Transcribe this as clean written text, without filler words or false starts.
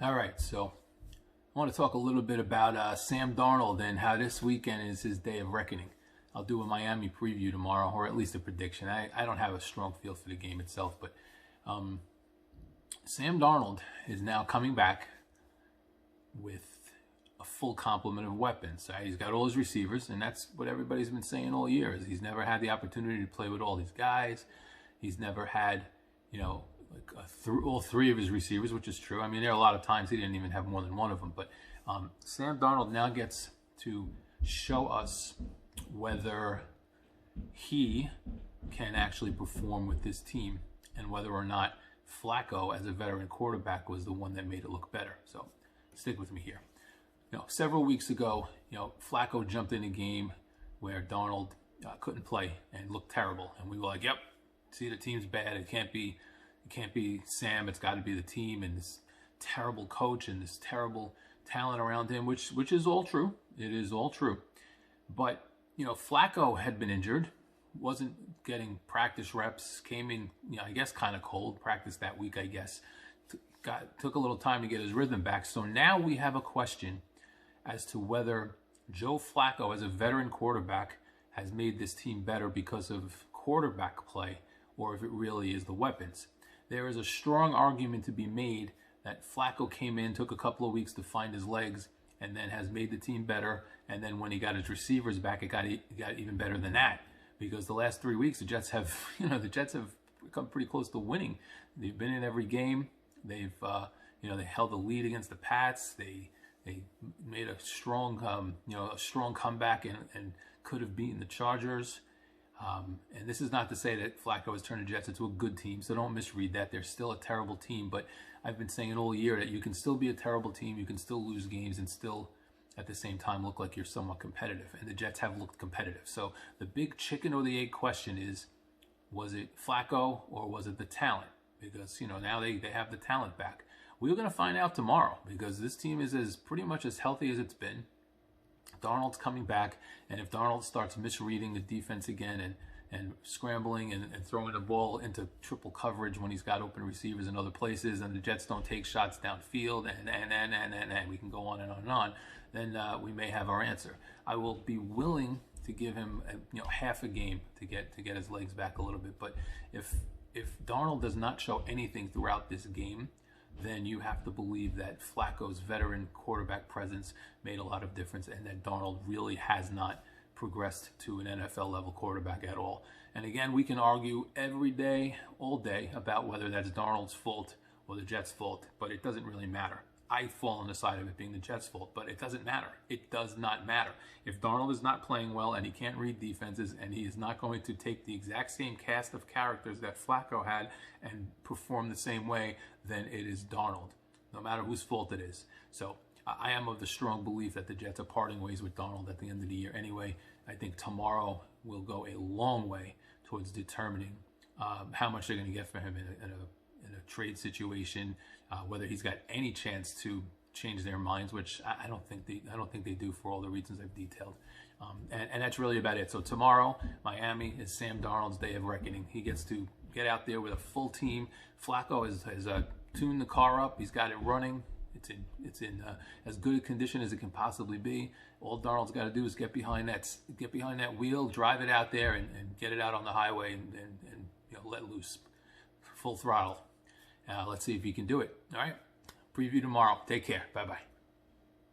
All right, so I want to talk a little bit about Sam Darnold and how this weekend is his day of reckoning. I'll do a Miami preview tomorrow, or at least a prediction. I don't have a strong feel for the game itself, but Sam Darnold is now coming back with a full complement of weapons. He's got all his receivers, and that's what everybody's been saying all year, is he's never had the opportunity to play with all these guys. He's never had, all three of his receivers, which is true. I mean, there are a lot of times he didn't even have more than one of them. But Sam Darnold now gets to show us whether he can actually perform with this team and whether or not Flacco, as a veteran quarterback, was the one that made it look better. So stick with me here. Several weeks ago, Flacco jumped in a game where Darnold couldn't play and looked terrible, and we were like, "Yep, see, the team's bad. It can't be Sam. It's got to be the team and this terrible coach and this terrible talent around him," which is all true. It is all true. But Flacco had been injured, wasn't getting practice reps, came in, I guess, kind of cold. Practiced that week, I guess. Took a little time to get his rhythm back. So now we have a question as to whether Joe Flacco, as a veteran quarterback, has made this team better because of quarterback play, or if it really is the weapons. There is a strong argument to be made that Flacco came in, took a couple of weeks to find his legs, and then has made the team better. And then when he got his receivers back, it got even better than that. Because the last 3 weeks, the Jets have come pretty close to winning. They've been in every game. They've they held the lead against the Pats. They made a strong comeback and could have beaten the Chargers. And this is not to say that Flacco has turned the Jets into a good team, so don't misread that. They're still a terrible team, but I've been saying all year that you can still be a terrible team, you can still lose games, and still at the same time look like you're somewhat competitive. And the Jets have looked competitive. So the big chicken or the egg question is, was it Flacco or was it the talent? Because now they have the talent back. We're going to find out tomorrow, because this team is pretty much as healthy as it's been. Darnold's coming back, and if Darnold starts misreading the defense again and scrambling and throwing the ball into triple coverage when he's got open receivers in other places, and the Jets don't take shots downfield, and we can go on and on and on, then we may have our answer. I will be willing to give him half a game to get his legs back a little bit, but if Darnold does not show anything throughout this game, then you have to believe that Flacco's veteran quarterback presence made a lot of difference, and that Darnold really has not progressed to an NFL level quarterback at all. And again, we can argue every day, all day, about whether that's Darnold's fault or the Jets' fault, but it doesn't really matter. I fall on the side of it being the Jets' fault, but it doesn't matter. It does not matter. If Darnold is not playing well and he can't read defenses and he is not going to take the exact same cast of characters that Flacco had and perform the same way, then it is Darnold, no matter whose fault it is. So I am of the strong belief that the Jets are parting ways with Darnold at the end of the year anyway. I think tomorrow will go a long way towards determining how much they're going to get for him in a trade situation, whether he's got any chance to change their minds, which I don't think they do, for all the reasons I've detailed. And that's really about it. So tomorrow, Miami is Sam Darnold's day of reckoning. He gets to get out there with a full team. Flacco has tuned the car up. He's got it running. It's in as good a condition as it can possibly be. All Darnold's got to do is get behind that wheel, drive it out there, and get it out on the highway and let loose, full throttle. Let's see if he can do it. All right. Preview tomorrow. Take care. Bye-bye.